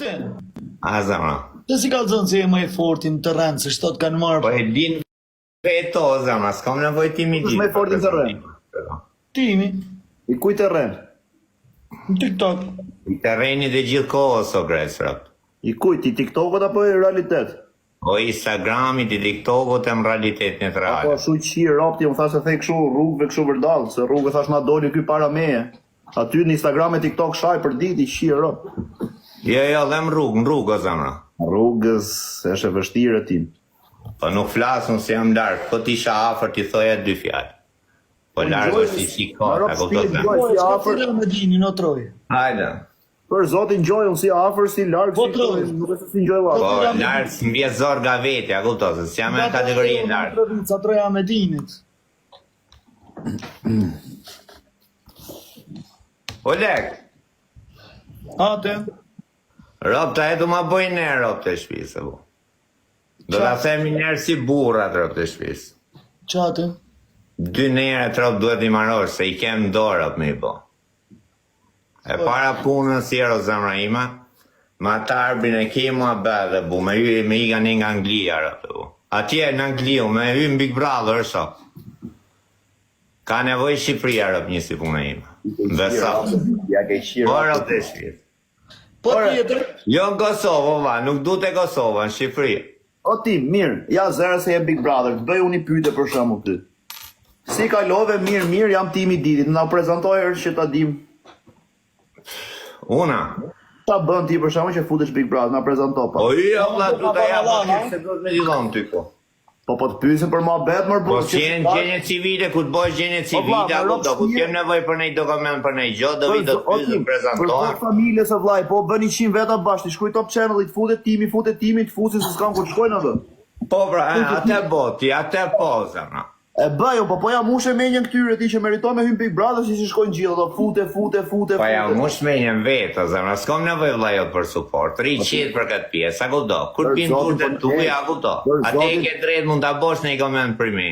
A zemra. Të si ka zënë si e më e fortin të rënë, se shtot kanë marrë. Po e din veto, zemra, s'kam nevoj ti mi Kush din. më i fortin të rën? Timi, I kujt e rën? në TikTok. I terreni dhe gjithë kohës o gresrat. I kujt? I TikTokut apo i realitet? O Instagramit, i TikTokut e më realitetin e të Po reale. ashtu që ropti, më tha se thej kështu rrugëve kështu vërdall, se rrugë thash na doli ky para meje. Aty në Instagram e TikTok shaj për ditë i shi rop. Jo, dhe në rrugë o zemra. Rrugës është e vështirë tim. Po nuk flasën se jam larg, po t'isha afër t'i thoja dy fjalë. Po larg është i shikot, a kupton me? Po si Shka afër, të me dini, në troj. Hajde. për zotin gjoj, unë si afër, si larg, Po, si troj. nuk e se si gjoj Po valla. larg s'mbje zorga vete, a kupton se s'jam e kategori larg. Sa troja me dinit. O lek, Ate, ropta e du ma bojnë ne ropta e shpisë, po. Do ta themi njerë si burrat ropta e shpisë. qate. 2 njerë trop duhet i marosh, se i kem dorë me i bo. E para punën si ero zemra ima, ma ta arbin e ke mua bë dhe bu, me i ka një nga Anglia rëpë bu. Atje në Angliu, me hy në Big Brother, so. Ka nevoj Shqipëria rëpë një si punë ima. Dhe sa. Ja ke qirë. Po rëpë dhe shpirë. Po tjetër, Jo në Kosovë, va, nuk du të Kosovë, në Shqipëri. O ti, mirë, ja zera se jem Big Brother, të bëj unë i pyte për shembull ty. Si kalove mirë, jam timi ditit, na prezantoj është që ta dim. Una. Ta bën ti për shembull që futesh Big Brother, na prezanto pa. O jo, vla, du të japë, se do të me dilon ty ko. Po të pyesin për mohabet më Po s'jen gjenje civile, ku të bësh gjenje civile, ako do ku t'jem nevoj për nej dokument për nej gjo, do vi do të pysë të Për prezentohen. familjes e vllai, po bëni 100 veta bashkë, shkruaj Top Channel, të futet timi, të fusin se s'kan ku të shkojnë atë. Po pra, atë boti, atë po, zemra. E bëjo, po jam mushe me një këtyre ti që meriton me hym Big Brother si shkojnë gjithë, do fute. Pa ja mush me një vetë, zemra, s'kom nevoj vllajot për support, ri qitë për këtë pjesë, ako do, kur pinë turtën tuja, ako do, atë i ke drejt mund t'a bosh në i koment për mi.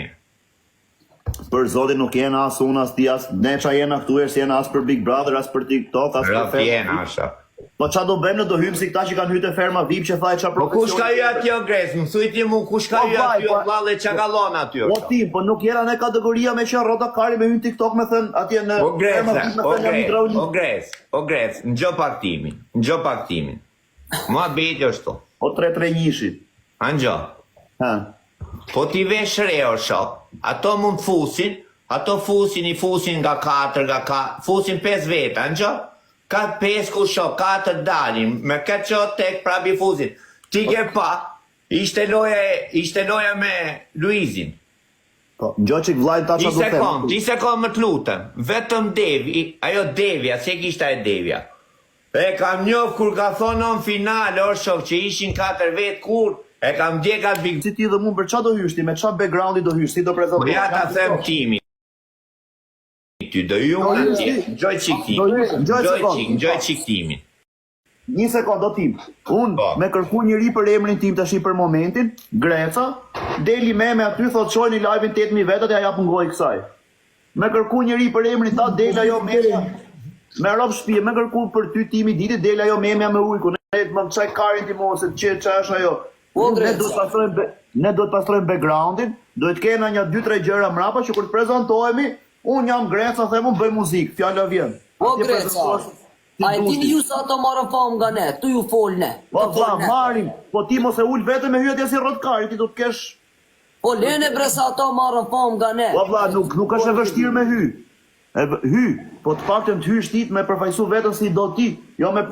Për zotin nuk jena as unë as ti as ne qa jena këtu e s'jena as për Big Brother, as për TikTok, as për Rëp jena, asha. Po qa do bëjmë në do hymë si këta që kanë hyte ferma VIP që thaj qa Po kush ka ju aty o Gres, mësuj ti mu, kush ka ju aty o vlalle qa galon aty o? Po ti, po nuk jena ne kategoria me që rota kari me hynë TikTok me thënë atje në O Gres, ferma VIP me thënë jam hidraulik. o Gres, në gjo paktimin, ma beti është to, O 331. anë gjo, Ha. po ti vesh re o shok, ato mund fusin, i fusin nga 4, fusin 5 veta, anë gjo? Ka 5 ku shok, 4 dalin, me këtë qo tek prabi fusin, ti ke pa, ishte loja me Luizin. Po, ngjo që vlajnë ta qa do them. Ti sekond më të lutëm, vetëm Devi, ajo Devja, se kishta e Devja. E kam njof kur ka thonë në finale, o shok, që ishin 4 vetë kur, e kam djekat Big... Si ti dhe mund për qa do hysh ti, me qa backgroundi do hysh, si do prezentoj. Po ja ta them timi. Ty do ju në tje, gjoj qik timin. Një sekond do tim. Unë me kërku njëri për emrin tim tash për momentin, Greca, deli me aty thot shojnë i live-in 8.000 vetët e a japë ngoj kësaj. Me kërku njëri për emrin ta del ajo me rob shpije, me kërku për ty timi ditit del ajo me ujku, ne më qaj karin ti mos, që është ajo. Ne do të pastrojmë backgroundin, do të kena një 2-3 gjëra mrapa që kur të prezentohemi, unë jam Greca, them unë bëj muzikë, fjalla vjen. Po Greca, a e dini ju sa ato marrën famë nga ne, tu ju fol ne. Po vla, marim, po ti mos e ull vete me hyjatja si rotkari, ti do të kesh... Po lene bre sa ato marrën famë nga ne. Po vla, nuk është e vështirë me hy. Hy, po të paktën të hysh ti me përfaqësu vetën si do ti, jo me...